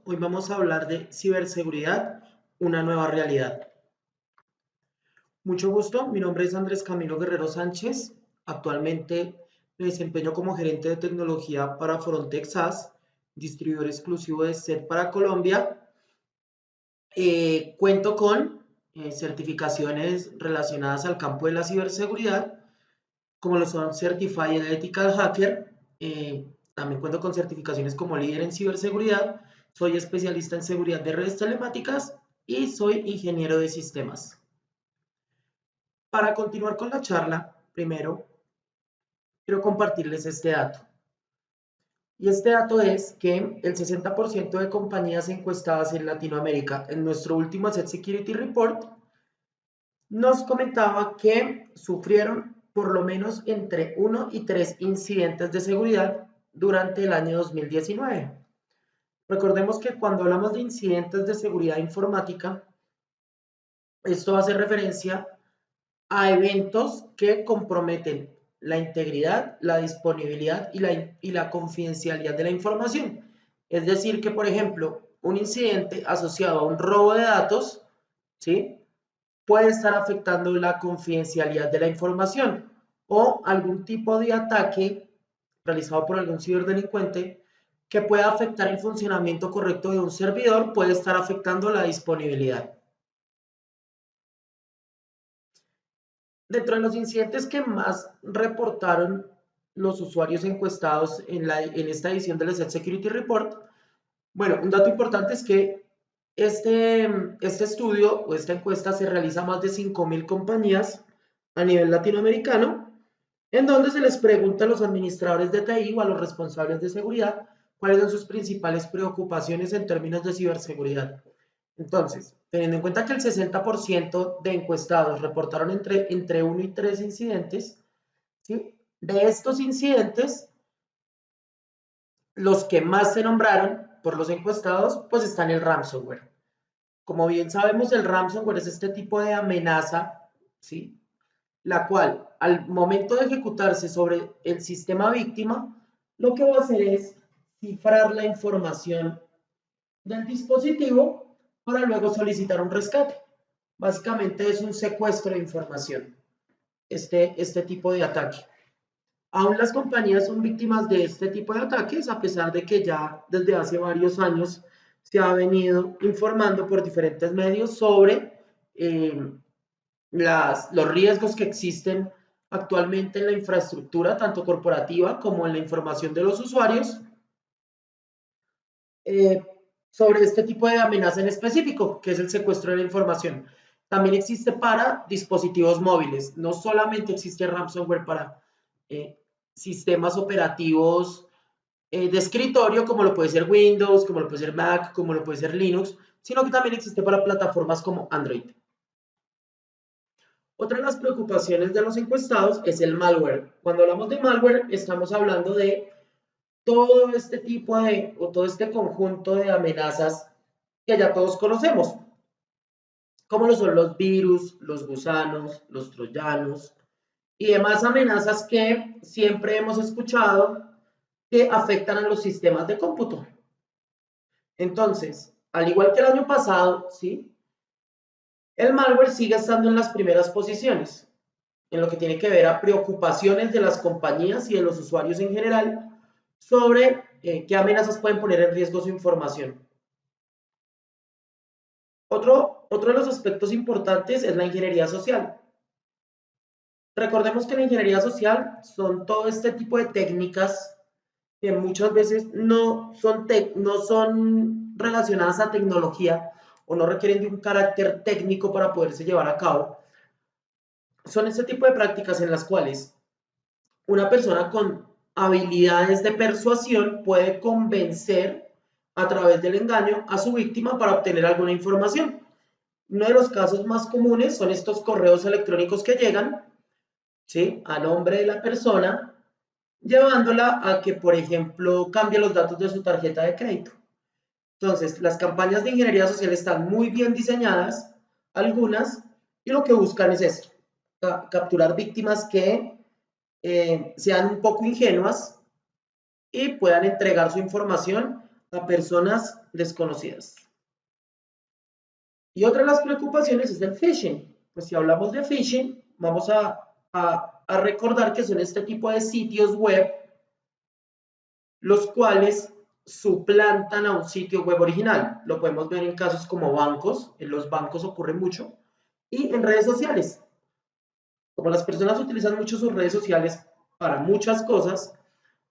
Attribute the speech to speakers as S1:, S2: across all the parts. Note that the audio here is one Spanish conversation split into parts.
S1: Hoy vamos a hablar de ciberseguridad, una nueva realidad. Mucho gusto, mi nombre es Andrés Camilo Guerrero Sánchez. Actualmente me desempeño como gerente de tecnología para Frontex SAS, distribuidor exclusivo de SET para Colombia. Cuento con certificaciones relacionadas al campo de la ciberseguridad, como lo son Certified Ethical Hacker. También cuento con certificaciones como líder en ciberseguridad. Soy especialista en seguridad de redes telemáticas y soy ingeniero de sistemas. Para continuar con la charla, primero quiero compartirles este dato. Y este dato es que el 60% de compañías encuestadas en Latinoamérica en nuestro último Asset Security Report nos comentaba que sufrieron por lo menos entre 1 y 3 incidentes de seguridad durante el año 2019. Recordemos que cuando hablamos de incidentes de seguridad informática, esto hace referencia a eventos que comprometen la integridad, la disponibilidad y la confidencialidad de la información. Es decir, que por ejemplo, un incidente asociado a un robo de datos, ¿sí?, puede estar afectando la confidencialidad de la información, o algún tipo de ataque realizado por algún ciberdelincuente que pueda afectar el funcionamiento correcto de un servidor, puede estar afectando la disponibilidad. Dentro de los incidentes que más reportaron los usuarios encuestados en esta edición del Asset Security Report, bueno, un dato importante es que este estudio o esta encuesta se realiza a más de 5.000 compañías a nivel latinoamericano, en donde se les pregunta a los administradores de TI o a los responsables de seguridad cuáles son sus principales preocupaciones en términos de ciberseguridad. Entonces, teniendo en cuenta que el 60% de encuestados reportaron entre 1 y 3 incidentes, ¿sí?, de estos incidentes, los que más se nombraron por los encuestados, pues están el ransomware. Como bien sabemos, el ransomware es este tipo de amenaza, ¿sí?, la cual al momento de ejecutarse sobre el sistema víctima, lo que va a hacer es cifrar la información del dispositivo para luego solicitar un rescate. Básicamente es un secuestro de información, este tipo de ataque. Aún las compañías son víctimas de este tipo de ataques, a pesar de que ya desde hace varios años se ha venido informando por diferentes medios sobre los riesgos que existen actualmente en la infraestructura, tanto corporativa como en la información de los usuarios, eh, sobre este tipo de amenaza en específico, que es el secuestro de la información. También existe para dispositivos móviles, no solamente existe ransomware para eh, sistemas operativos de escritorio, como lo puede ser Windows, como lo puede ser Mac, como lo puede ser Linux, sino que también existe para plataformas como Android. Otra de las preocupaciones de los encuestados es el malware. Cuando hablamos de malware, estamos hablando de todo este tipo o todo este conjunto de amenazas que ya todos conocemos, como lo son los virus, los gusanos, los troyanos y demás amenazas que siempre hemos escuchado que afectan a los sistemas de cómputo. Entonces, al igual que el año pasado, ¿sí?, el malware sigue estando en las primeras posiciones, en lo que tiene que ver a preocupaciones de las compañías y de los usuarios en general sobre qué amenazas pueden poner en riesgo su información. Otro de los aspectos importantes es la ingeniería social. Recordemos que la ingeniería social son todo este tipo de técnicas que muchas veces no son relacionadas a tecnología o no requieren de un carácter técnico para poderse llevar a cabo. Son este tipo de prácticas en las cuales una persona con habilidades de persuasión puede convencer a través del engaño a su víctima para obtener alguna información. Uno de los casos más comunes son estos correos electrónicos que llegan, ¿sí?, a nombre de la persona, llevándola a que, por ejemplo, cambie los datos de su tarjeta de crédito. Entonces, las campañas de ingeniería social están muy bien diseñadas, algunas, y lo que buscan es esto, capturar víctimas que sean un poco ingenuas y puedan entregar su información a personas desconocidas. Y otra de las preocupaciones es el phishing. Pues si hablamos de phishing, vamos a recordar que son este tipo de sitios web los cuales suplantan a un sitio web original. Lo podemos ver en casos como bancos, en los bancos ocurre mucho, y en redes sociales. Como las personas utilizan mucho sus redes sociales para muchas cosas,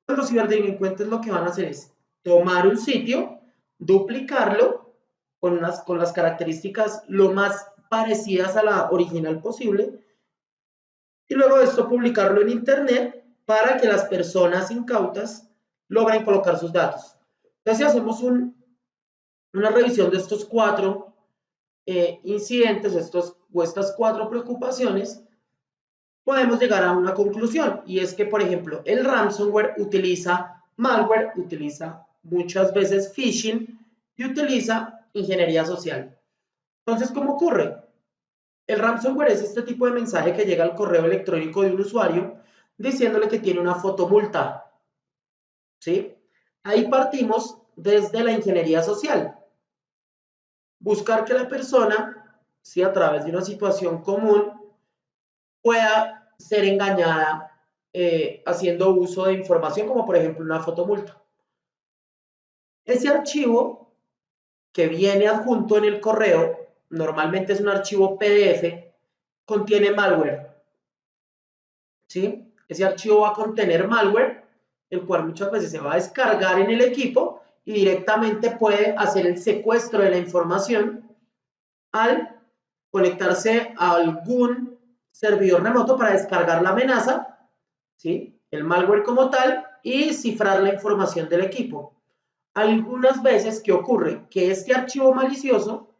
S1: pues los ciberdelincuentes lo que van a hacer es tomar un sitio, duplicarlo con las características lo más parecidas a la original posible, y luego de esto publicarlo en internet para que las personas incautas logren colocar sus datos. Entonces, si hacemos una revisión de estos cuatro incidentes, estas cuatro preocupaciones, podemos llegar a una conclusión, y es que, por ejemplo, el ransomware utiliza malware, utiliza muchas veces phishing y utiliza ingeniería social. Entonces, ¿cómo ocurre? El ransomware es este tipo de mensaje que llega al correo electrónico de un usuario diciéndole que tiene una foto multa. ¿Sí? Ahí partimos desde la ingeniería social. Buscar que la persona, si a través de una situación común, pueda ser engañada haciendo uso de información como por ejemplo una fotomulta. Ese archivo que viene adjunto en el correo, normalmente es un archivo PDF, contiene malware. ¿Sí? Ese archivo va a contener malware, el cual muchas veces se va a descargar en el equipo y directamente puede hacer el secuestro de la información al conectarse a algún servidor remoto para descargar la amenaza, ¿sí? El malware como tal, y cifrar la información del equipo. Algunas veces, ¿qué ocurre? Que este archivo malicioso,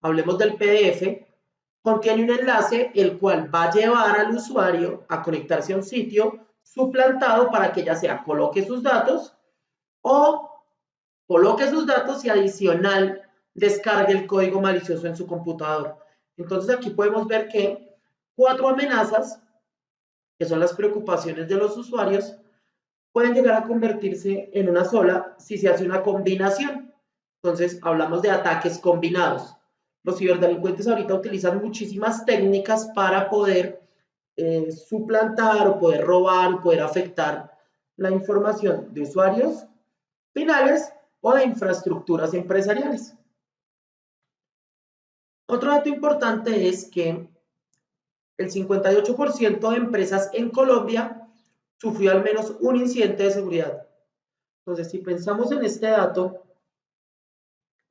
S1: hablemos del PDF, contiene un enlace el cual va a llevar al usuario a conectarse a un sitio suplantado para que ya sea coloque sus datos o coloque sus datos y adicional descargue el código malicioso en su computador. Entonces aquí podemos ver que 4 amenazas, que son las preocupaciones de los usuarios, pueden llegar a convertirse en una sola si se hace una combinación. Entonces hablamos de ataques combinados. Los ciberdelincuentes ahorita utilizan muchísimas técnicas para poder suplantar o poder robar o poder afectar la información de usuarios finales o de infraestructuras empresariales. Otro dato importante es que el 58% de empresas en Colombia sufrió al menos un incidente de seguridad. Entonces, si pensamos en este dato,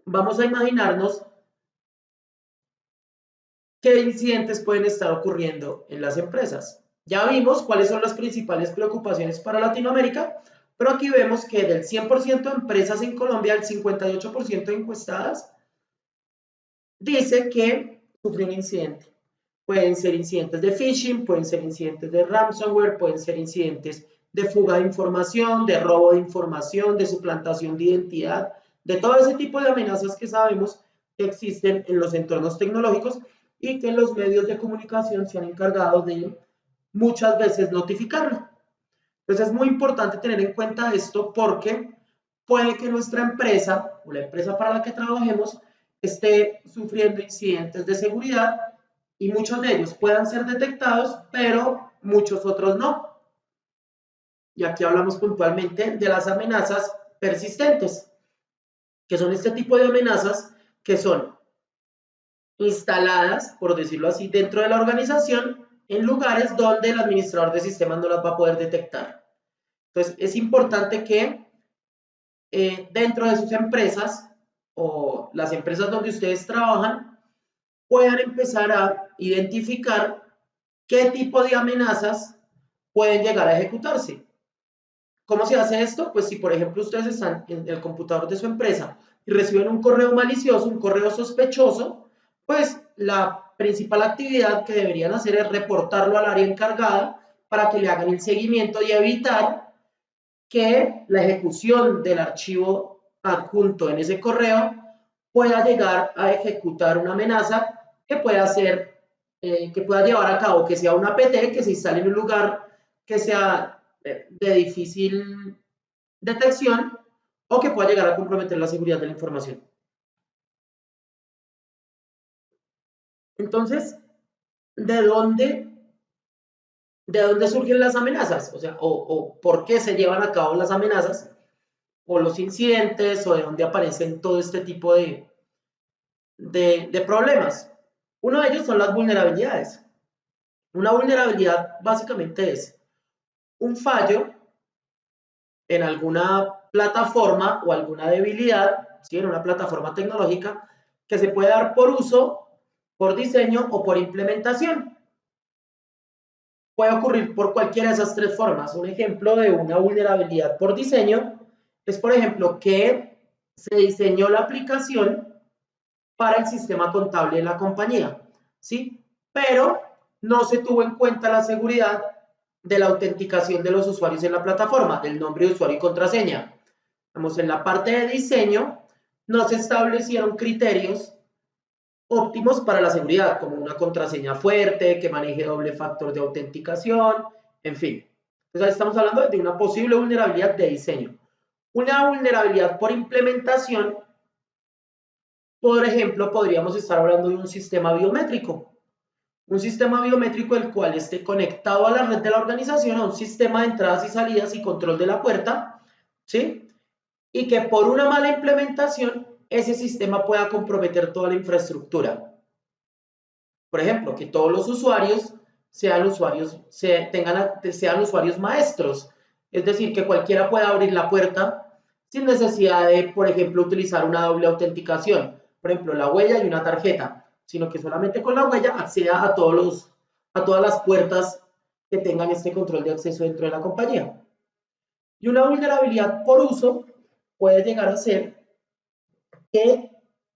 S1: vamos a imaginarnos qué incidentes pueden estar ocurriendo en las empresas. Ya vimos cuáles son las principales preocupaciones para Latinoamérica, pero aquí vemos que del 100% de empresas en Colombia, el 58% de encuestadas dice que sufrió un incidente. Pueden ser incidentes de phishing, pueden ser incidentes de ransomware, pueden ser incidentes de fuga de información, de robo de información, de suplantación de identidad, de todo ese tipo de amenazas que sabemos que existen en los entornos tecnológicos y que los medios de comunicación se han encargado de muchas veces notificarlo. Entonces es muy importante tener en cuenta esto porque puede que nuestra empresa o la empresa para la que trabajemos esté sufriendo incidentes de seguridad y muchos de ellos puedan ser detectados, pero muchos otros no. Y aquí hablamos puntualmente de las amenazas persistentes, que son este tipo de amenazas que son instaladas, por decirlo así, dentro de la organización en lugares donde el administrador de sistemas no las va a poder detectar. Entonces, es importante que dentro de sus empresas o las empresas donde ustedes trabajan puedan empezar a identificar qué tipo de amenazas pueden llegar a ejecutarse. ¿Cómo se hace esto? Pues si por ejemplo ustedes están en el computador de su empresa y reciben un correo malicioso, un correo sospechoso, pues la principal actividad que deberían hacer es reportarlo al área encargada para que le hagan el seguimiento y evitar que la ejecución del archivo adjunto en ese correo pueda llegar a ejecutar una amenaza que pueda ser, que pueda llevar a cabo que sea una APT que se instale en un lugar que sea de difícil detección o que pueda llegar a comprometer la seguridad de la información. Entonces, ¿de dónde surgen las amenazas? O sea, o por qué se llevan a cabo las amenazas, o los incidentes, o de dónde aparecen todo este tipo de problemas. Uno de ellos son las vulnerabilidades. Una vulnerabilidad básicamente es un fallo en alguna plataforma o alguna debilidad, ¿sí? En una plataforma tecnológica que se puede dar por uso, por diseño o por implementación. Puede ocurrir por cualquiera de esas tres formas. Un ejemplo de una vulnerabilidad por diseño es, por ejemplo, que se diseñó la aplicación para el sistema contable de la compañía, ¿sí? Pero no se tuvo en cuenta la seguridad de la autenticación de los usuarios en la plataforma, del nombre de usuario y contraseña. Vamos, en la parte de diseño no se establecieron criterios óptimos para la seguridad, como una contraseña fuerte, que maneje doble factor de autenticación, en fin. Entonces, estamos hablando de una posible vulnerabilidad de diseño. Una vulnerabilidad por implementación, por ejemplo, podríamos estar hablando de un sistema biométrico. Un sistema biométrico el cual esté conectado a la red de la organización, a un sistema de entradas y salidas y control de la puerta, ¿sí? Y que por una mala implementación ese sistema pueda comprometer toda la infraestructura. Por ejemplo, que todos los usuarios sean usuarios maestros, es decir, que cualquiera pueda abrir la puerta sin necesidad de, por ejemplo, utilizar una doble autenticación, por ejemplo, la huella y una tarjeta, sino que solamente con la huella acceda a todas las puertas que tengan este control de acceso dentro de la compañía. Y una vulnerabilidad por uso puede llegar a ser que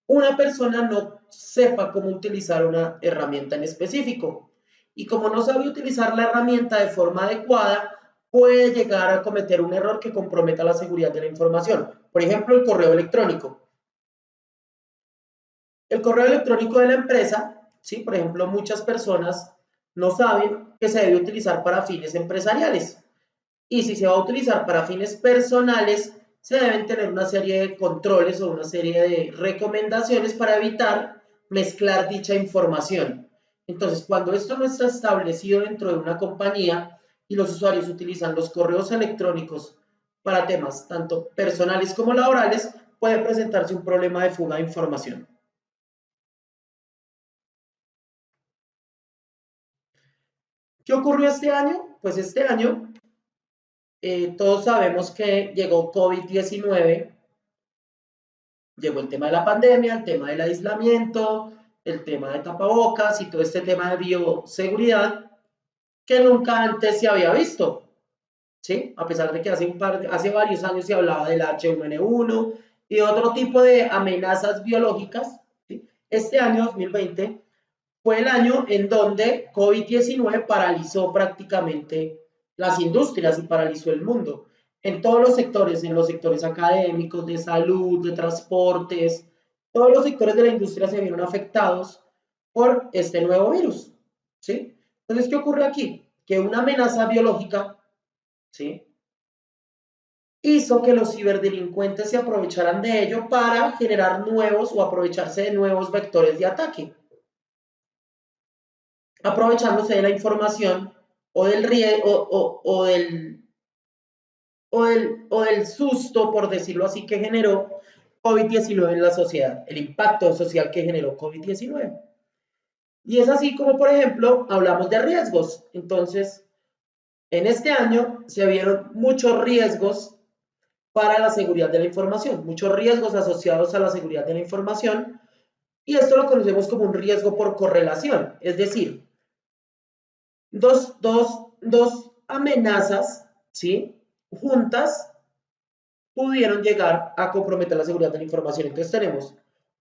S1: una persona no sepa cómo utilizar una herramienta en específico. Y como no sabe utilizar la herramienta de forma adecuada, puede llegar a cometer un error que comprometa la seguridad de la información. Por ejemplo, el correo electrónico. El correo electrónico de la empresa, ¿sí? Por ejemplo, muchas personas no saben que se debe utilizar para fines empresariales. Y si se va a utilizar para fines personales, se deben tener una serie de controles o una serie de recomendaciones para evitar mezclar dicha información. Entonces, cuando esto no está establecido dentro de una compañía y los usuarios utilizan los correos electrónicos para temas tanto personales como laborales, puede presentarse un problema de fuga de información. ¿Qué ocurrió este año? Pues este año todos sabemos que llegó COVID-19. Llegó el tema de la pandemia, el tema del aislamiento, el tema de tapabocas y todo este tema de bioseguridad que nunca antes se había visto, ¿sí? A pesar de que hace varios años se hablaba del H1N1 y otro tipo de amenazas biológicas, ¿sí? Este año 2020 fue el año en donde COVID-19 paralizó prácticamente las industrias y paralizó el mundo. En todos los sectores, en los sectores académicos, de salud, de transportes, todos los sectores de la industria se vieron afectados por este nuevo virus, ¿sí? Entonces, ¿qué ocurre aquí? Que una amenaza biológica, ¿sí? Hizo que los ciberdelincuentes se aprovecharan de ello para generar nuevos o aprovecharse de nuevos vectores de ataque, aprovechándose de la información o del, o del susto, por decirlo así, que generó COVID-19 en la sociedad, el impacto social que generó COVID-19. Y es así como, por ejemplo, hablamos de riesgos. Entonces, en este año se vieron muchos riesgos para la seguridad de la información, muchos riesgos asociados a la seguridad de la información, y esto lo conocemos como un riesgo por correlación, es decir, dos amenazas, ¿sí? Juntas pudieron llegar a comprometer la seguridad de la información. Entonces tenemos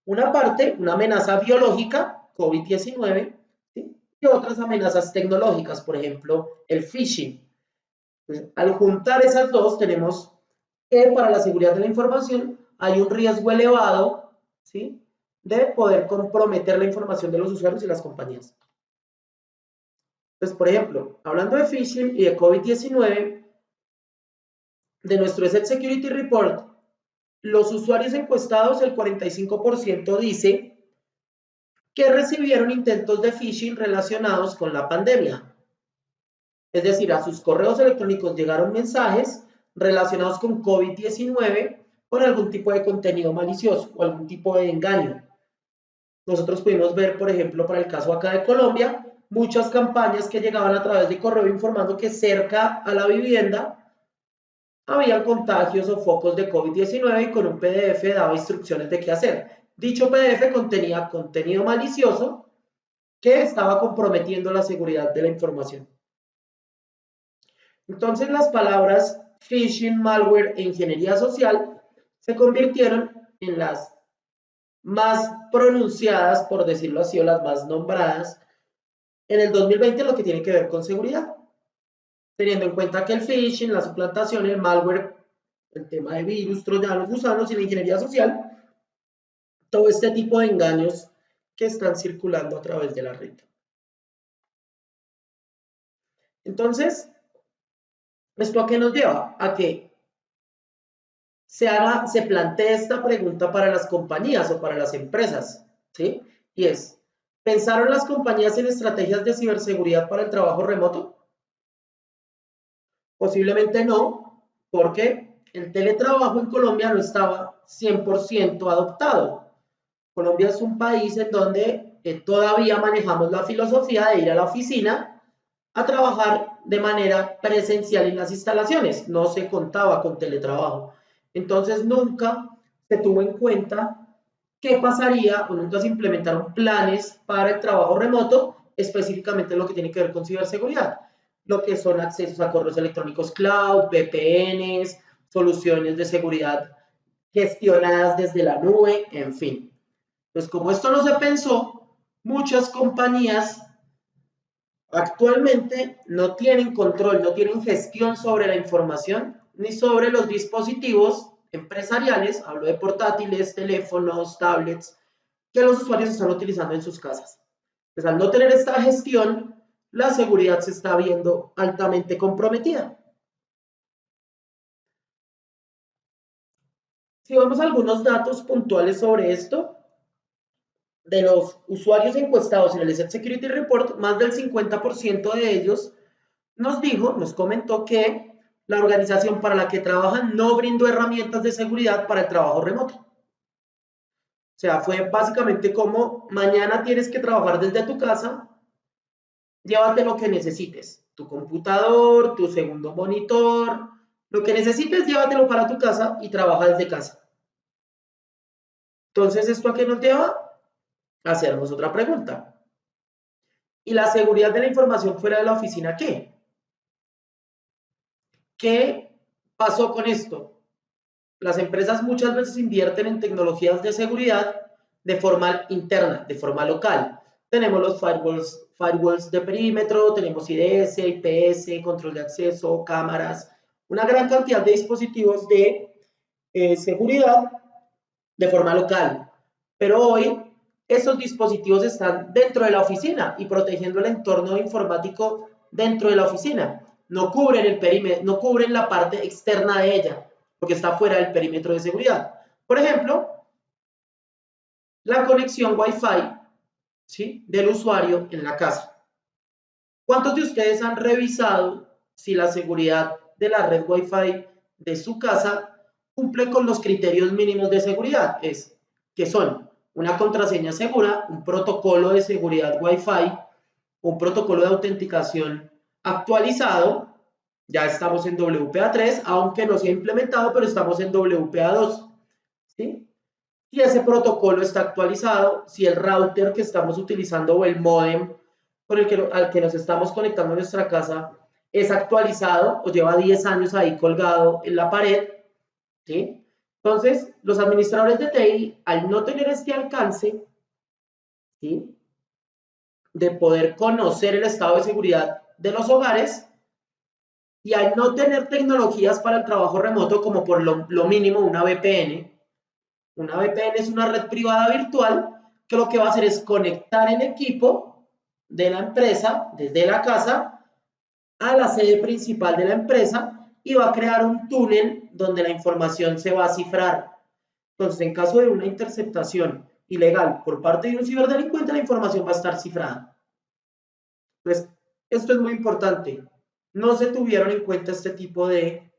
S1: una parte, una amenaza biológica, COVID-19, ¿sí? Y otras amenazas tecnológicas, por ejemplo, el phishing. Entonces, al juntar esas dos, tenemos que para la seguridad de la información hay un riesgo elevado, ¿sí? De poder comprometer la información de los usuarios y las compañías. Entonces, por ejemplo, hablando de phishing y de COVID-19, de nuestro Asset Security Report, los usuarios encuestados, el 45% dice que recibieron intentos de phishing relacionados con la pandemia. Es decir, a sus correos electrónicos llegaron mensajes relacionados con COVID-19 con algún tipo de contenido malicioso o algún tipo de engaño. Nosotros pudimos ver, por ejemplo, para el caso acá de Colombia, muchas campañas que llegaban a través de correo informando que cerca a la vivienda había contagios o focos de COVID-19 y con un PDF daba instrucciones de qué hacer. Dicho PDF contenía contenido malicioso que estaba comprometiendo la seguridad de la información. Entonces las palabras phishing, malware e ingeniería social se convirtieron en las más pronunciadas, por decirlo así, o las más nombradas en el 2020 lo que tiene que ver con seguridad. Teniendo en cuenta que el phishing, la suplantación, el malware, el tema de virus, troyanos, gusanos y la ingeniería social, todo este tipo de engaños que están circulando a través de la red. Entonces, ¿esto a qué nos lleva? A que se plantee esta pregunta para las compañías o para las empresas, ¿sí? Y es, ¿pensaron las compañías en estrategias de ciberseguridad para el trabajo remoto? Posiblemente no, porque el teletrabajo en Colombia no estaba 100% adoptado. Colombia es un país en donde todavía manejamos la filosofía de ir a la oficina a trabajar de manera presencial en las instalaciones. No se contaba con teletrabajo. Entonces nunca se tuvo en cuenta qué pasaría o nunca se implementaron planes para el trabajo remoto, específicamente lo que tiene que ver con ciberseguridad. Lo que son accesos a correos electrónicos cloud, VPNs, soluciones de seguridad gestionadas desde la nube, en fin. Pues como esto no se pensó, muchas compañías actualmente no tienen control, no tienen gestión sobre la información ni sobre los dispositivos empresariales, hablo de portátiles, teléfonos, tablets, que los usuarios están utilizando en sus casas. Pues al no tener esta gestión, la seguridad se está viendo altamente comprometida. Si vamos a algunos datos puntuales sobre esto, de los usuarios encuestados en el ESET Security Report, más del 50% de ellos nos comentó que la organización para la que trabajan no brindó herramientas de seguridad para el trabajo remoto. O sea, fue básicamente como mañana tienes que trabajar desde tu casa, llévate lo que necesites, tu computador, tu segundo monitor, lo que necesites, llévatelo para tu casa y trabaja desde casa. Entonces, ¿esto a qué nos lleva? A hacernos otra pregunta. ¿Y la seguridad de la información fuera de la oficina qué? ¿Qué pasó con esto? Las empresas muchas veces invierten en tecnologías de seguridad de forma interna, de forma local. Tenemos los firewalls de perímetro, tenemos IDS, IPS, control de acceso, cámaras, una gran cantidad de dispositivos de seguridad de forma local. Pero hoy esos dispositivos están dentro de la oficina y protegiendo el entorno informático dentro de la oficina. No cubren el perímetro, no cubren la parte externa de ella, porque está fuera del perímetro de seguridad. Por ejemplo, la conexión Wi-Fi, ¿sí?, del usuario en la casa. ¿Cuántos de ustedes han revisado si la seguridad de la red Wi-Fi de su casa cumple con los criterios mínimos de seguridad? Que son una contraseña segura, un protocolo de seguridad Wi-Fi, un protocolo de autenticación actualizado. Ya estamos en WPA3, aunque no se ha implementado, pero estamos en WPA2. ¿Sí? Si ese protocolo está actualizado, si el router que estamos utilizando o el modem al que nos estamos conectando en nuestra casa es actualizado o lleva 10 años ahí colgado en la pared, ¿sí? Entonces, los administradores de TI, al no tener este alcance, ¿sí?, de poder conocer el estado de seguridad de los hogares, y al no tener tecnologías para el trabajo remoto, como por lo mínimo una VPN. Una VPN es una red privada virtual que lo que va a hacer es conectar el equipo de la empresa desde la casa a la sede principal de la empresa y va a crear un túnel donde la información se va a cifrar. Entonces, en caso de una interceptación ilegal por parte de un ciberdelincuente, la información va a estar cifrada. Entonces, esto es muy importante. No se tuvieron en cuenta este tipo de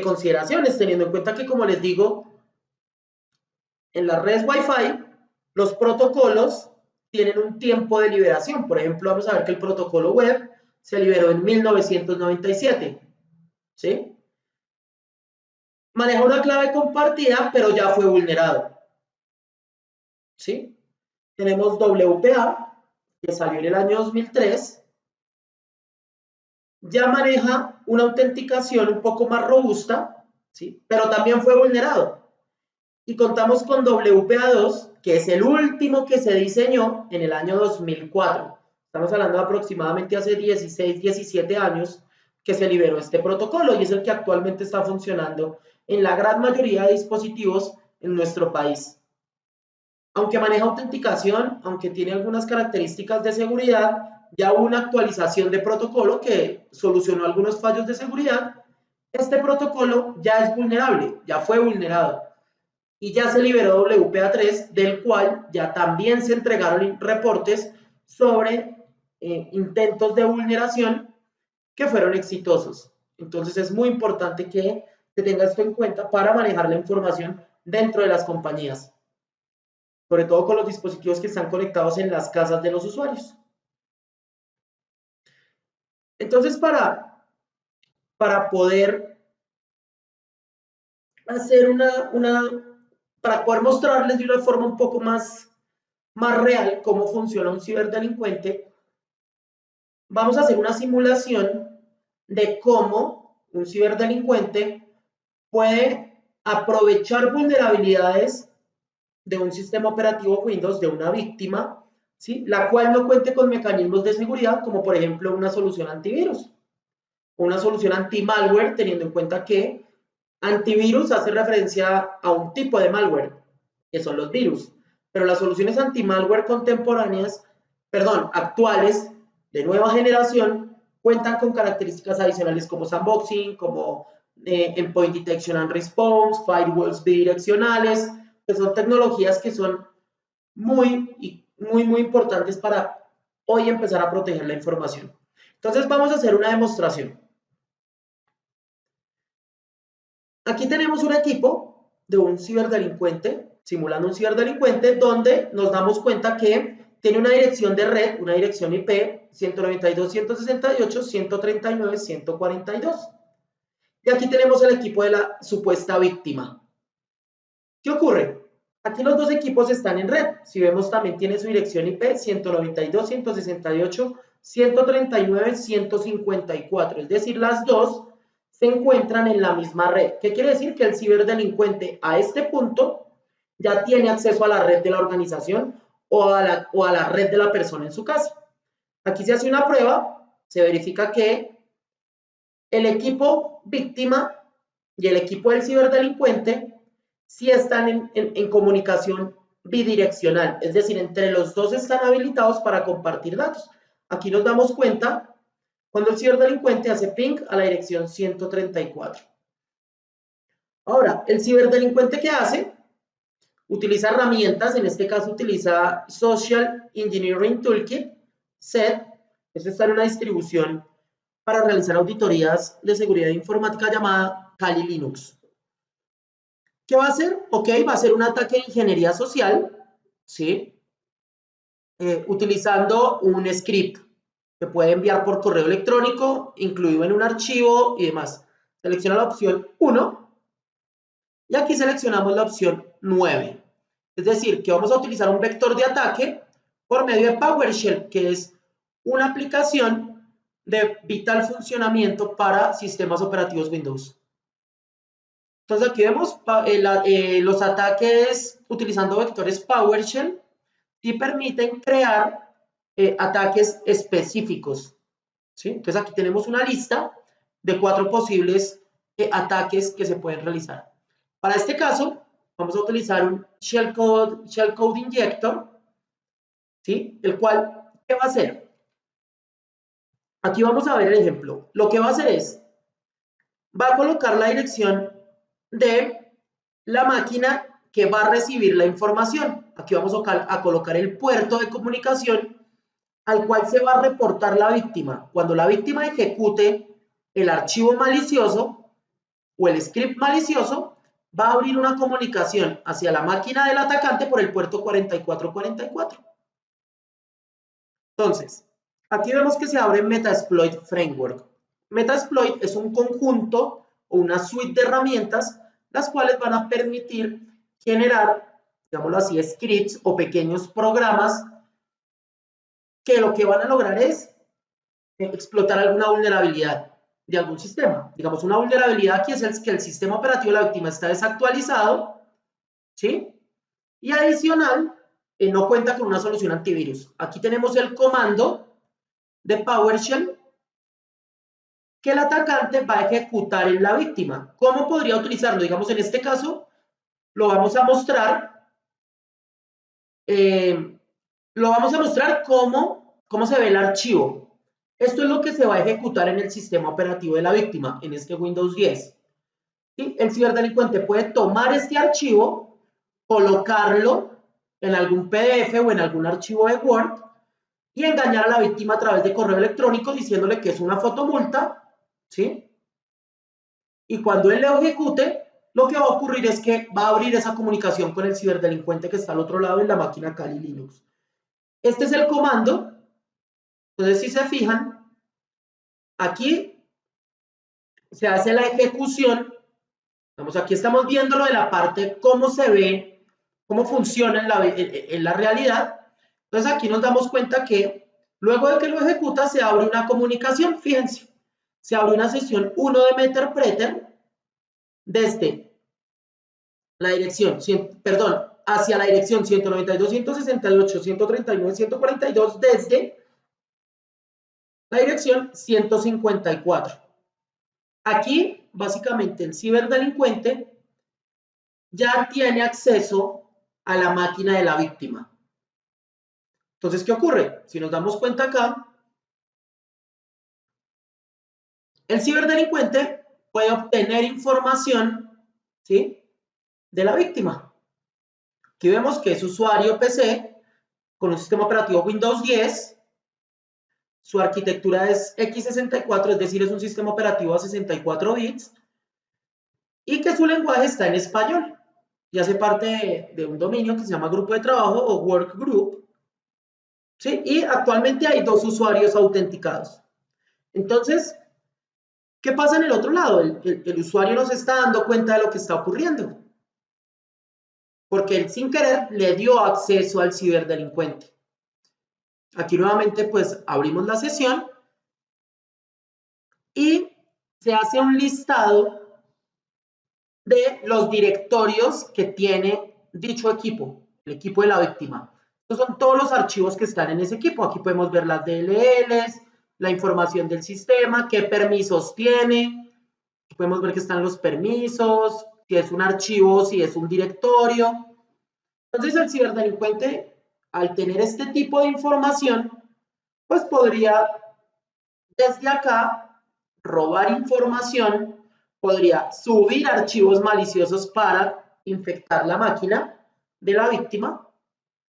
S1: consideraciones, teniendo en cuenta que, como les digo, en las redes Wi-Fi, los protocolos tienen un tiempo de liberación. Por ejemplo, vamos a ver que el protocolo web se liberó en 1997. ¿Sí? Maneja una clave compartida, pero ya fue vulnerado. ¿Sí? Tenemos WPA, que salió en el año 2003. Ya maneja una autenticación un poco más robusta, ¿sí? Pero también fue vulnerado. Y contamos con WPA2, que es el último que se diseñó en el año 2004. Estamos hablando de aproximadamente hace 16, 17 años que se liberó este protocolo y es el que actualmente está funcionando en la gran mayoría de dispositivos en nuestro país. Aunque maneja autenticación, aunque tiene algunas características de seguridad, ya hubo una actualización de protocolo que solucionó algunos fallos de seguridad. Este protocolo ya es vulnerable, ya fue vulnerado y ya se liberó WPA3, del cual ya también se entregaron reportes sobre intentos de vulneración que fueron exitosos. Entonces es muy importante que se tenga esto en cuenta para manejar la información dentro de las compañías, sobre todo con los dispositivos que están conectados en las casas de los usuarios. Entonces, para poder hacer para poder mostrarles de una forma un poco más real cómo funciona un ciberdelincuente, vamos a hacer una simulación de cómo un ciberdelincuente puede aprovechar vulnerabilidades de un sistema operativo Windows de una víctima, ¿sí? La cual no cuente con mecanismos de seguridad, como por ejemplo una solución antivirus o una solución anti-malware, teniendo en cuenta que antivirus hace referencia a un tipo de malware, que son los virus, pero las soluciones anti-malware contemporáneas, actuales, de nueva generación, cuentan con características adicionales como sandboxing, como endpoint detection and response, firewalls bidireccionales, que son tecnologías que son muy importantes para hoy empezar a proteger la información. Entonces vamos a hacer una demostración. Aquí tenemos un equipo de un ciberdelincuente, simulando un ciberdelincuente, donde nos damos cuenta que tiene una dirección de red, una dirección IP 192.168.139.142. Y aquí tenemos el equipo de la supuesta víctima. ¿Qué ocurre? Aquí los dos equipos están en red. Si vemos, también tiene su dirección IP 192.168.139.154. Es decir, las dos se encuentran en la misma red. ¿Qué quiere decir? Que el ciberdelincuente a este punto ya tiene acceso a la red de la organización o a la red de la persona en su casa. Aquí se hace una prueba, se verifica que el equipo víctima y el equipo del ciberdelincuente sí están en comunicación bidireccional, es decir, entre los dos están habilitados para compartir datos. Aquí nos damos cuenta cuando el ciberdelincuente hace ping a la dirección 134. Ahora, el ciberdelincuente, ¿qué hace? Utiliza herramientas, en este caso utiliza Social Engineering Toolkit, SET. Esto está en una distribución para realizar auditorías de seguridad informática llamada Kali Linux. ¿Qué va a hacer? Ok, va a hacer un ataque de ingeniería social, ¿sí? Utilizando un script que puede enviar por correo electrónico, incluido en un archivo y demás. Selecciona la opción 1 y aquí seleccionamos la opción 9. Es decir, que vamos a utilizar un vector de ataque por medio de PowerShell, que es una aplicación de vital funcionamiento para sistemas operativos Windows. Entonces aquí vemos los ataques utilizando vectores PowerShell y permiten crear ataques específicos, ¿sí? Entonces aquí tenemos una lista de 4 posibles ataques que se pueden realizar. Para este caso vamos a utilizar un shellcode injector, ¿sí? El cual, ¿qué va a hacer? Aquí vamos a ver el ejemplo. Lo que va a hacer es, va a colocar la dirección de la máquina que va a recibir la información. Aquí vamos a colocar el puerto de comunicación al cual se va a reportar la víctima. Cuando la víctima ejecute el archivo malicioso o el script malicioso, va a abrir una comunicación hacia la máquina del atacante por el puerto 4444. Entonces, aquí vemos que se abre Metasploit Framework. Metasploit es un conjunto o una suite de herramientas las cuales van a permitir generar, digámoslo así, scripts o pequeños programas que lo que van a lograr es explotar alguna vulnerabilidad de algún sistema. Digamos, una vulnerabilidad aquí es que el sistema operativo de la víctima está desactualizado, ¿sí? Y adicional, no cuenta con una solución antivirus. Aquí tenemos el comando de PowerShell que el atacante va a ejecutar en la víctima. ¿Cómo podría utilizarlo? Digamos, en este caso, lo vamos a mostrar, cómo se ve el archivo. Esto es lo que se va a ejecutar en el sistema operativo de la víctima, en este Windows 10. ¿Sí? El ciberdelincuente puede tomar este archivo, colocarlo en algún PDF o en algún archivo de Word y engañar a la víctima a través de correo electrónico diciéndole que es una fotomulta, ¿sí? Y cuando él lo ejecute, lo que va a ocurrir es que va a abrir esa comunicación con el ciberdelincuente que está al otro lado en la máquina Kali Linux. Este es el comando. Entonces, si se fijan, aquí se hace la ejecución. Vamos, aquí estamos viendo lo de la parte, cómo se ve, cómo funciona en la realidad. Entonces, aquí nos damos cuenta que luego de que lo ejecuta, se abre una comunicación. Fíjense, se abre una sesión 1 de Meterpreter desde la dirección, perdón, hacia la dirección 192.168.139.142 desde la dirección 154. Aquí, básicamente, el ciberdelincuente ya tiene acceso a la máquina de la víctima. Entonces, ¿qué ocurre? Si nos damos cuenta acá, el ciberdelincuente puede obtener información, ¿sí?, de la víctima. Aquí vemos que es usuario PC con un sistema operativo Windows 10. Su arquitectura es x64, es decir, es un sistema operativo a 64 bits. Y que su lenguaje está en español. Y hace parte de un dominio que se llama grupo de trabajo o workgroup. ¿Sí? Y actualmente hay 2 usuarios autenticados. Entonces, ¿qué pasa en el otro lado? El usuario no se está dando cuenta de lo que está ocurriendo. Porque él sin querer le dio acceso al ciberdelincuente. Aquí nuevamente pues abrimos la sesión y se hace un listado de los directorios que tiene dicho equipo, el equipo de la víctima. Estos son todos los archivos que están en ese equipo. Aquí podemos ver las DLLs, la información del sistema, qué permisos tiene. Aquí podemos ver que están los permisos, si es un archivo, si es un directorio. Entonces el ciberdelincuente, al tener este tipo de información, pues podría desde acá robar información, podría subir archivos maliciosos para infectar la máquina de la víctima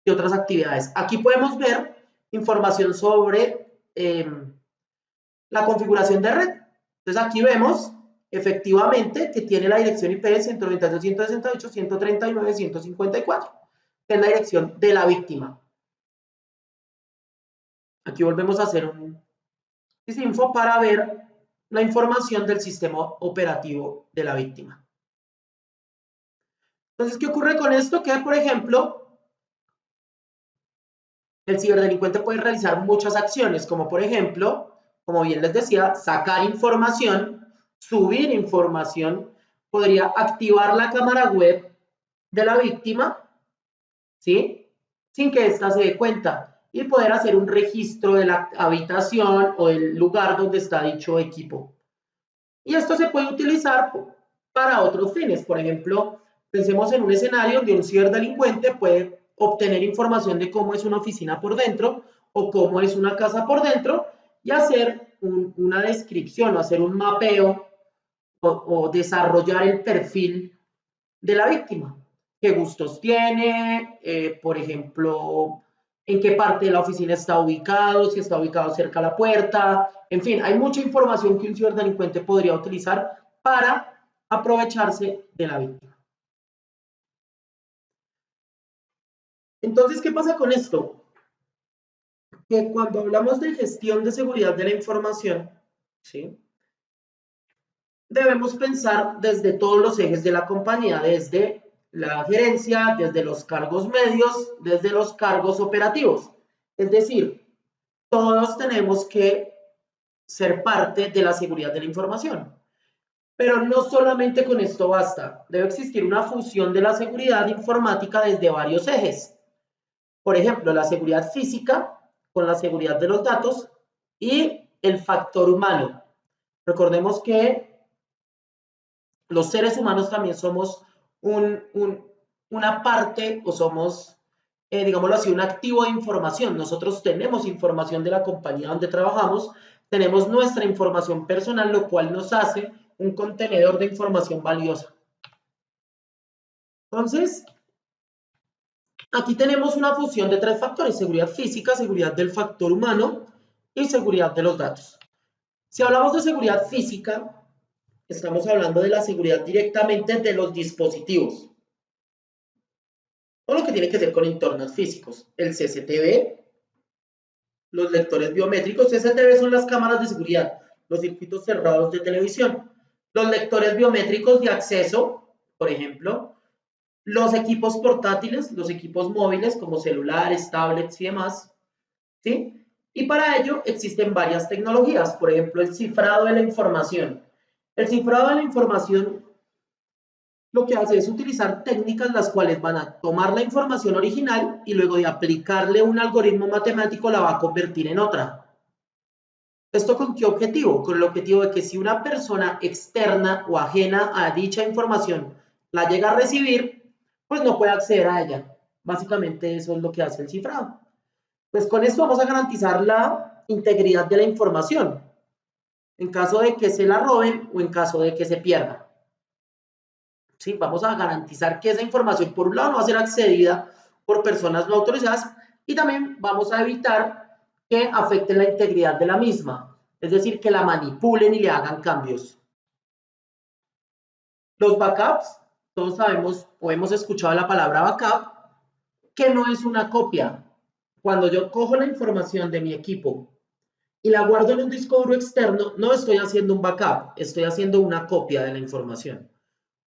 S1: y otras actividades. Aquí podemos ver información sobre la configuración de red. Entonces aquí vemos efectivamente que tiene la dirección IP 192.168.139.154, que es la dirección de la víctima. Aquí volvemos a hacer un info para ver la información del sistema operativo de la víctima. Entonces, ¿qué ocurre con esto? Que, por ejemplo, el ciberdelincuente puede realizar muchas acciones, como por ejemplo, como bien les decía, sacar información, subir información, podría activar la cámara web de la víctima, ¿sí?, sin que ésta se dé cuenta, y poder hacer un registro de la habitación o del lugar donde está dicho equipo. Y esto se puede utilizar para otros fines. Por ejemplo, pensemos en un escenario donde un ciberdelincuente puede obtener información de cómo es una oficina por dentro o cómo es una casa por dentro y hacer una descripción o hacer un mapeo o desarrollar el perfil de la víctima. ¿Qué gustos tiene? Por ejemplo, en qué parte de la oficina está ubicado, si está ubicado cerca a la puerta. En fin, hay mucha información que un ciberdelincuente podría utilizar para aprovecharse de la víctima. Entonces, ¿qué pasa con esto? Que cuando hablamos de gestión de seguridad de la información, ¿sí? Debemos pensar desde todos los ejes de la compañía, desde la gerencia, desde los cargos medios, desde los cargos operativos. Es decir, todos tenemos que ser parte de la seguridad de la información. Pero no solamente con esto basta, debe existir una fusión de la seguridad informática desde varios ejes. Por ejemplo, la seguridad física con la seguridad de los datos y el factor humano. Recordemos que los seres humanos también somos una parte o somos, digámoslo así, un activo de información. Nosotros tenemos información de la compañía donde trabajamos, tenemos nuestra información personal, lo cual nos hace un contenedor de información valiosa. Entonces, aquí tenemos una fusión de tres factores: seguridad física, seguridad del factor humano y seguridad de los datos. Si hablamos de seguridad física, estamos hablando de la seguridad directamente de los dispositivos. Todo lo que tiene que ver con entornos físicos. El CCTV, los lectores biométricos. CCTV son las cámaras de seguridad, los circuitos cerrados de televisión. Los lectores biométricos de acceso, por ejemplo. Los equipos portátiles, los equipos móviles como celulares, tablets y demás. ¿Sí? Y para ello existen varias tecnologías. Por ejemplo, el cifrado de la información. El cifrado de la información lo que hace es utilizar técnicas las cuales van a tomar la información original y luego de aplicarle un algoritmo matemático la va a convertir en otra. ¿Esto con qué objetivo? Con el objetivo de que si una persona externa o ajena a dicha información la llega a recibir, pues no puede acceder a ella. Básicamente eso es lo que hace el cifrado. Pues con esto vamos a garantizar la integridad de la información en caso de que se la roben o en caso de que se pierda. ¿Sí? Vamos a garantizar que esa información, por un lado, no va a ser accedida por personas no autorizadas y también vamos a evitar que afecten la integridad de la misma, es decir, que la manipulen y le hagan cambios. Los backups, todos sabemos o hemos escuchado la palabra backup, que no es una copia. Cuando yo cojo la información de mi equipo y la guardo en un disco duro externo, no estoy haciendo un backup, estoy haciendo una copia de la información.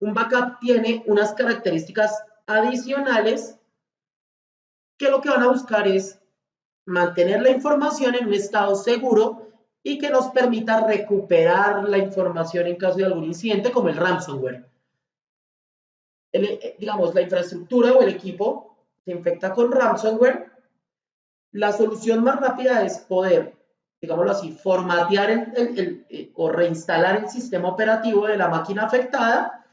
S1: Un backup tiene unas características adicionales que lo que van a buscar es mantener la información en un estado seguro y que nos permita recuperar la información en caso de algún incidente como el ransomware. Digamos, la infraestructura o el equipo se infecta con ransomware. La solución más rápida es poder, digámoslo así, formatear o reinstalar el sistema operativo de la máquina afectada,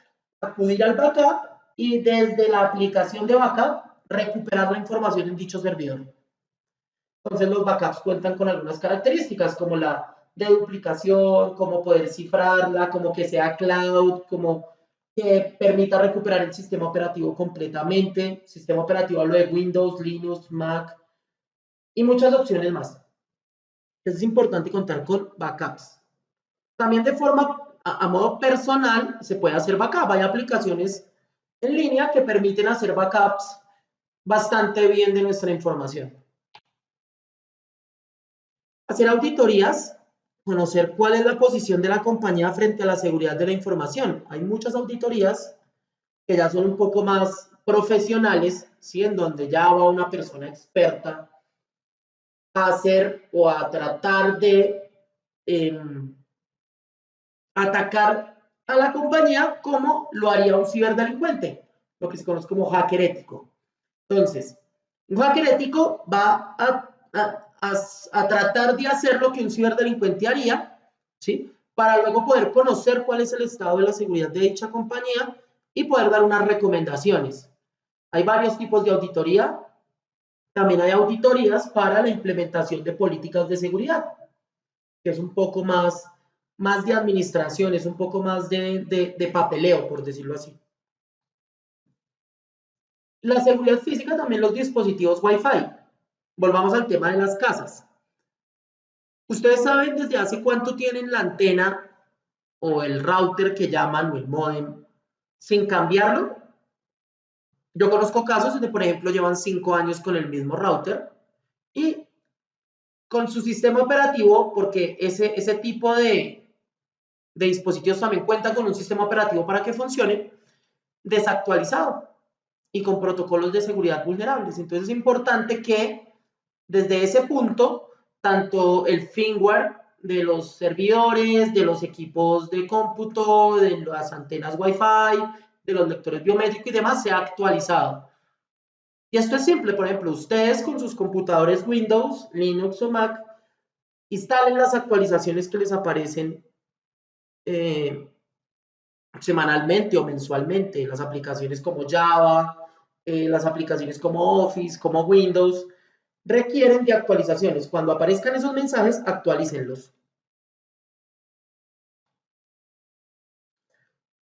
S1: acudir al backup y desde la aplicación de backup recuperar la información en dicho servidor. Entonces los backups cuentan con algunas características como la deduplicación, como poder cifrarla, como que sea cloud, como que permita recuperar el sistema operativo completamente. Sistema operativo hablo de Windows, Linux, Mac y muchas opciones más. Es importante contar con backups. También de forma a modo personal se puede hacer backup. Hay aplicaciones en línea que permiten hacer backups bastante bien de nuestra información. Hacer auditorías, conocer cuál es la posición de la compañía frente a la seguridad de la información. Hay muchas auditorías que ya son un poco más profesionales, ¿sí? En donde ya va una persona experta a hacer o a tratar de atacar a la compañía como lo haría un ciberdelincuente, lo que se conoce como hacker ético. Entonces, un hacker ético va a tratar de hacer lo que un ciberdelincuente haría, ¿sí? Para luego poder conocer cuál es el estado de la seguridad de dicha compañía y poder dar unas recomendaciones. Hay varios tipos de auditoría. También hay auditorías para la implementación de políticas de seguridad, que es un poco más de administración, es un poco más de papeleo, por decirlo así. La seguridad física, también los dispositivos Wi-Fi. Volvamos al tema de las casas. ¿Ustedes saben desde hace cuánto tienen la antena o el router que llaman o el modem sin cambiarlo? Yo conozco casos donde, por ejemplo, llevan 5 años con el mismo router y con su sistema operativo, porque ese tipo de dispositivos también cuentan con un sistema operativo para que funcione, desactualizado y con protocolos de seguridad vulnerables. Entonces es importante que desde ese punto, tanto el firmware de los servidores, de los equipos de cómputo, de las antenas Wi-Fi, de los lectores biométricos y demás, sea actualizado. Y esto es simple, por ejemplo, ustedes con sus computadores Windows, Linux o Mac, instalen las actualizaciones que les aparecen eh, semanalmente o mensualmente, las aplicaciones como Java, las aplicaciones como Office, como Windows, requieren de actualizaciones. Cuando aparezcan esos mensajes, actualícenlos.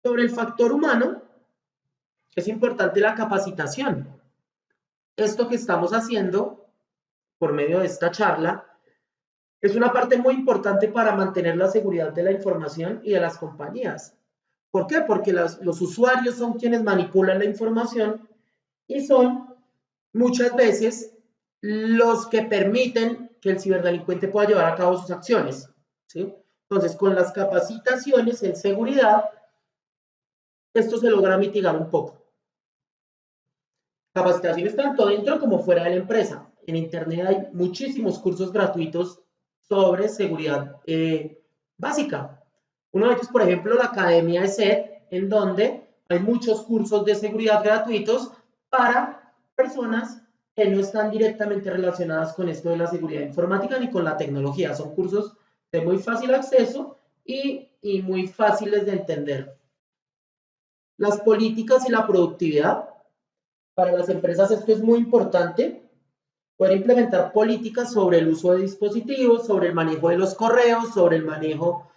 S1: Sobre el factor humano, es importante la capacitación. Esto que estamos haciendo por medio de esta charla es una parte muy importante para mantener la seguridad de la información y de las compañías. ¿Por qué? Porque los usuarios son quienes manipulan la información y son muchas veces los que permiten que el ciberdelincuente pueda llevar a cabo sus acciones, ¿sí? Entonces, con las capacitaciones en seguridad, esto se logra mitigar un poco. Capacitaciones tanto dentro como fuera de la empresa. En Internet hay muchísimos cursos gratuitos sobre seguridad básica. Uno de ellos, por ejemplo, la Academia ESET, en donde hay muchos cursos de seguridad gratuitos para personas que no están directamente relacionadas con esto de la seguridad informática ni con la tecnología. Son cursos de muy fácil acceso y muy fáciles de entender. Las políticas y la productividad. Para las empresas esto es muy importante, poder implementar políticas sobre el uso de dispositivos, sobre el manejo de los correos, sobre el manejo,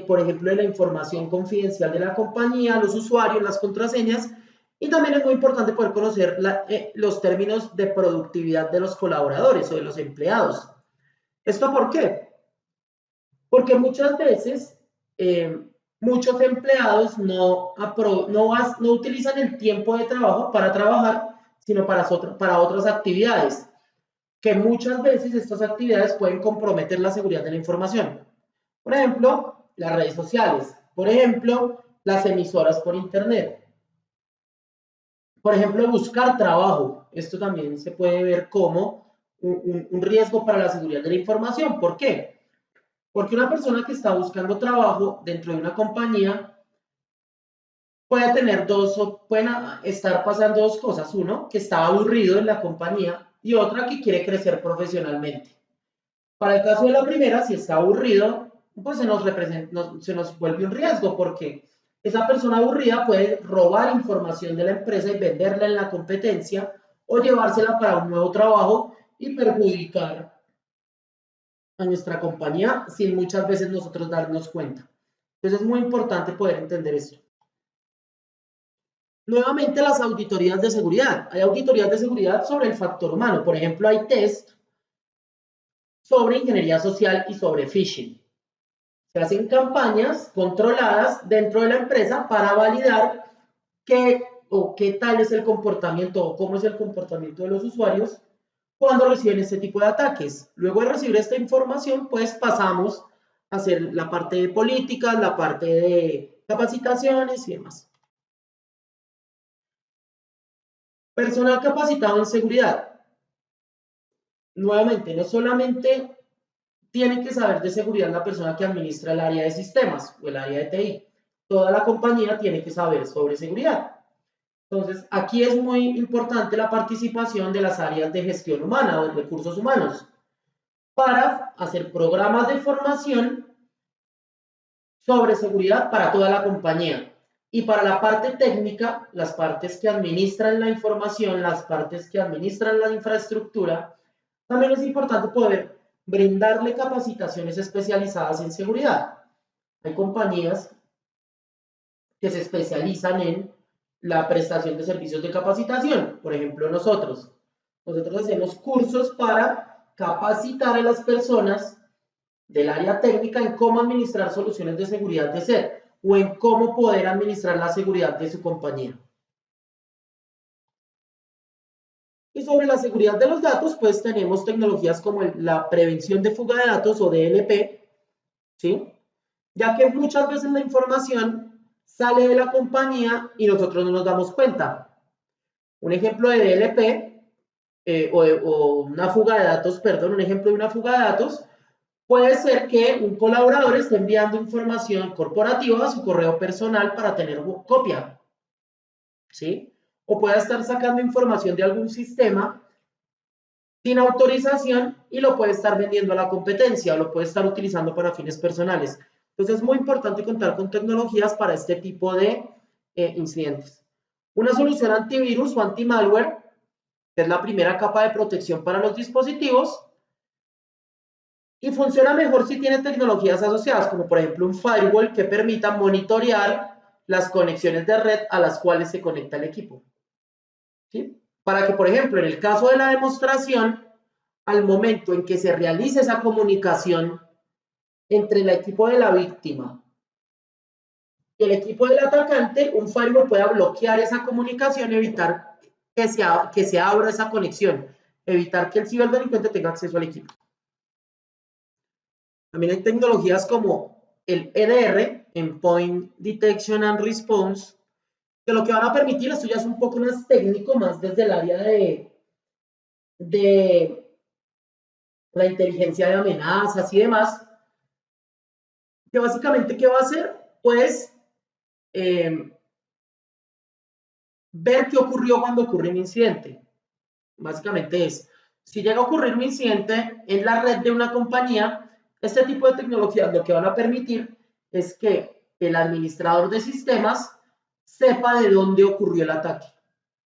S1: por ejemplo, de la información confidencial de la compañía, los usuarios, las contraseñas. Y también es muy importante poder conocer los términos de productividad de los colaboradores o de los empleados. ¿Esto por qué? Porque muchas veces muchos empleados no utilizan el tiempo de trabajo para trabajar, sino para otras actividades, que muchas veces estas actividades pueden comprometer la seguridad de la información. Por ejemplo, las redes sociales, por ejemplo, las emisoras por internet, por ejemplo, buscar trabajo. Esto también se puede ver como un riesgo para la seguridad de la información. ¿Por qué? Porque una persona que está buscando trabajo dentro de una compañía puede tener pueden estar pasando dos cosas. Uno, que está aburrido en la compañía y otra que quiere crecer profesionalmente. Para el caso de la primera, si está aburrido, pues se nos vuelve un riesgo porque esa persona aburrida puede robar información de la empresa y venderla en la competencia o llevársela para un nuevo trabajo y perjudicar a nuestra compañía sin muchas veces nosotros darnos cuenta. Entonces es muy importante poder entender esto. Nuevamente las auditorías de seguridad. Hay auditorías de seguridad sobre el factor humano. Por ejemplo, hay test sobre ingeniería social y sobre phishing. Se hacen campañas controladas dentro de la empresa para validar qué tal es el comportamiento o cómo es el comportamiento de los usuarios cuando reciben este tipo de ataques. Luego de recibir esta información, pues pasamos a hacer la parte de políticas, la parte de capacitaciones y demás. Personal capacitado en seguridad. Nuevamente, no solamente tiene que saber de seguridad la persona que administra el área de sistemas o el área de TI. Toda la compañía tiene que saber sobre seguridad. Entonces, aquí es muy importante la participación de las áreas de gestión humana o de recursos humanos para hacer programas de formación sobre seguridad para toda la compañía. Y para la parte técnica, las partes que administran la información, las partes que administran la infraestructura, también es importante poder brindarle capacitaciones especializadas en seguridad. Hay compañías que se especializan en la prestación de servicios de capacitación. Por ejemplo, nosotros hacemos cursos para capacitar a las personas del área técnica en cómo administrar soluciones de seguridad de SET o en cómo poder administrar la seguridad de su compañía. Y sobre la seguridad de los datos, pues tenemos tecnologías como la prevención de fuga de datos o DLP, ¿sí? Ya que muchas veces la información sale de la compañía y nosotros no nos damos cuenta. Un ejemplo de DLP o una fuga de datos, perdón, un ejemplo de una fuga de datos puede ser que un colaborador esté enviando información corporativa a su correo personal para tener copia, ¿sí? O pueda estar sacando información de algún sistema sin autorización y lo puede estar vendiendo a la competencia o lo puede estar utilizando para fines personales. Entonces es muy importante contar con tecnologías para este tipo de incidentes. Una solución antivirus o anti-malware, que es la primera capa de protección para los dispositivos, y funciona mejor si tiene tecnologías asociadas, como por ejemplo un firewall que permita monitorear las conexiones de red a las cuales se conecta el equipo, ¿sí? Para que, por ejemplo, en el caso de la demostración, al momento en que se realice esa comunicación entre el equipo de la víctima y el equipo del atacante, un firewall pueda bloquear esa comunicación y evitar que se abra esa conexión, evitar que el ciberdelincuente tenga acceso al equipo. También hay tecnologías como el EDR, Endpoint Detection and Response, que lo que van a permitir, esto ya es un poco más técnico, más desde el área de la inteligencia de amenazas y demás, que básicamente, ¿qué va a hacer? Pues ver qué ocurrió cuando ocurre un incidente. Básicamente es, si llega a ocurrir un incidente en la red de una compañía, este tipo de tecnologías lo que van a permitir es que el administrador de sistemas sepa de dónde ocurrió el ataque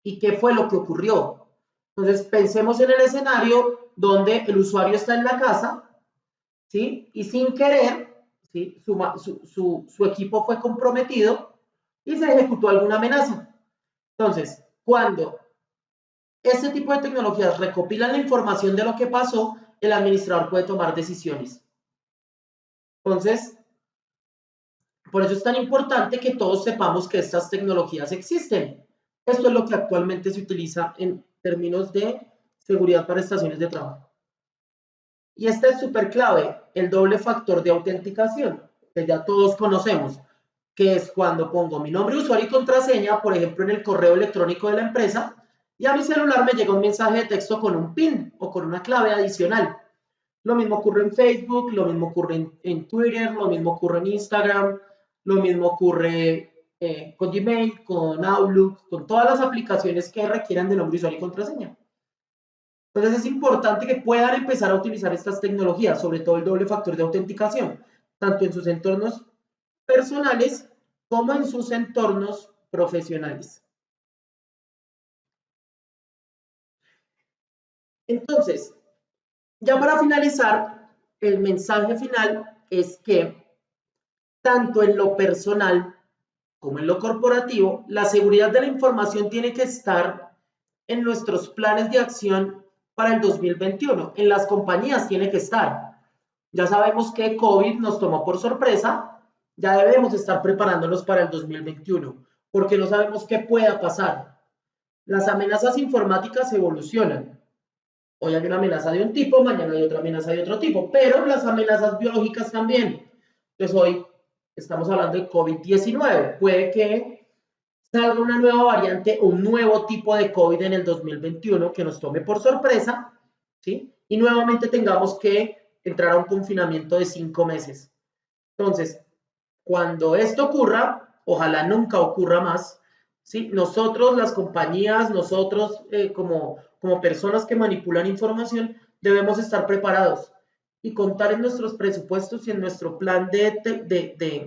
S1: y qué fue lo que ocurrió. Entonces, pensemos en el escenario donde el usuario está en la casa, ¿sí? Y sin querer, ¿sí? Su equipo fue comprometido y se ejecutó alguna amenaza. Entonces, cuando este tipo de tecnologías recopilan la información de lo que pasó, el administrador puede tomar decisiones. Entonces, por eso es tan importante que todos sepamos que estas tecnologías existen. Esto es lo que actualmente se utiliza en términos de seguridad para estaciones de trabajo. Y esta es súper clave, el doble factor de autenticación, que ya todos conocemos, que es cuando pongo mi nombre, usuario y contraseña, por ejemplo, en el correo electrónico de la empresa, y a mi celular me llega un mensaje de texto con un PIN o con una clave adicional. Lo mismo ocurre en Facebook, lo mismo ocurre en Twitter, lo mismo ocurre en Instagram, lo mismo ocurre con Gmail, con Outlook, con todas las aplicaciones que requieran de nombre, usuario y contraseña. Entonces es importante que puedan empezar a utilizar estas tecnologías, sobre todo el doble factor de autenticación, tanto en sus entornos personales como en sus entornos profesionales. Entonces, ya para finalizar, el mensaje final es que tanto en lo personal como en lo corporativo, la seguridad de la información tiene que estar en nuestros planes de acción para el 2021. En las compañías tiene que estar. Ya sabemos que COVID nos tomó por sorpresa, ya debemos estar preparándonos para el 2021, porque no sabemos qué pueda pasar. Las amenazas informáticas evolucionan. Hoy hay una amenaza de un tipo, mañana hay otra amenaza de otro tipo, pero las amenazas biológicas también. Entonces hoy estamos hablando de COVID-19. Puede que salga una nueva variante o un nuevo tipo de COVID en el 2021 que nos tome por sorpresa, ¿sí? Y nuevamente tengamos que entrar a un confinamiento de 5 meses. Entonces, cuando esto ocurra, ojalá nunca ocurra más, ¿sí? Nosotros, las compañías, nosotros como personas que manipulan información, debemos estar preparados y contar en nuestros presupuestos y en nuestro plan de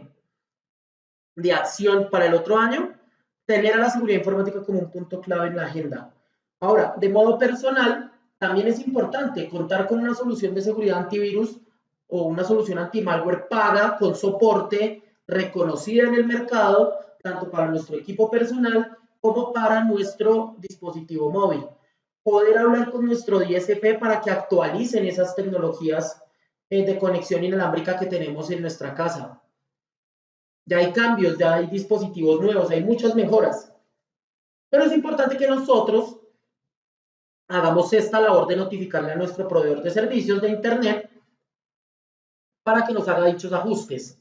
S1: acción para el otro año, tener a la seguridad informática como un punto clave en la agenda. Ahora, de modo personal, también es importante contar con una solución de seguridad antivirus o una solución anti-malware paga con soporte reconocida en el mercado, tanto para nuestro equipo personal como para nuestro dispositivo móvil. Poder hablar con nuestro DSP para que actualicen esas tecnologías de conexión inalámbrica que tenemos en nuestra casa. Ya hay cambios, ya hay dispositivos nuevos, hay muchas mejoras. Pero es importante que nosotros hagamos esta labor de notificarle a nuestro proveedor de servicios de Internet para que nos haga dichos ajustes.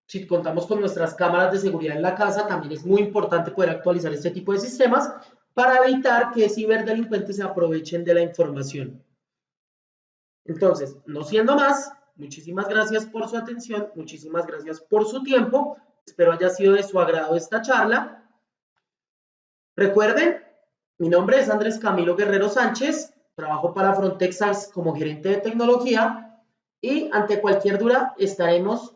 S1: Si contamos con nuestras cámaras de seguridad en la casa, también es muy importante poder actualizar este tipo de sistemas para evitar que ciberdelincuentes se aprovechen de la información. Entonces, no siendo más, muchísimas gracias por su atención, muchísimas gracias por su tiempo. Espero haya sido de su agrado esta charla. Recuerden, mi nombre es Andrés Camilo Guerrero Sánchez, trabajo para Frontexas como gerente de tecnología y ante cualquier duda estaremos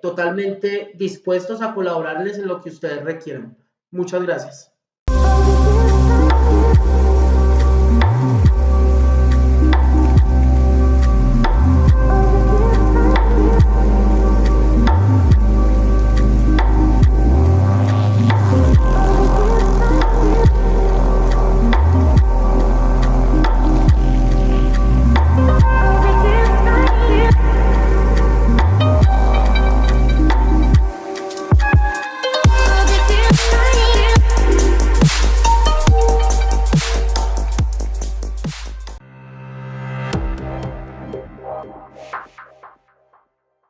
S1: totalmente dispuestos a colaborarles en lo que ustedes requieran. Muchas gracias.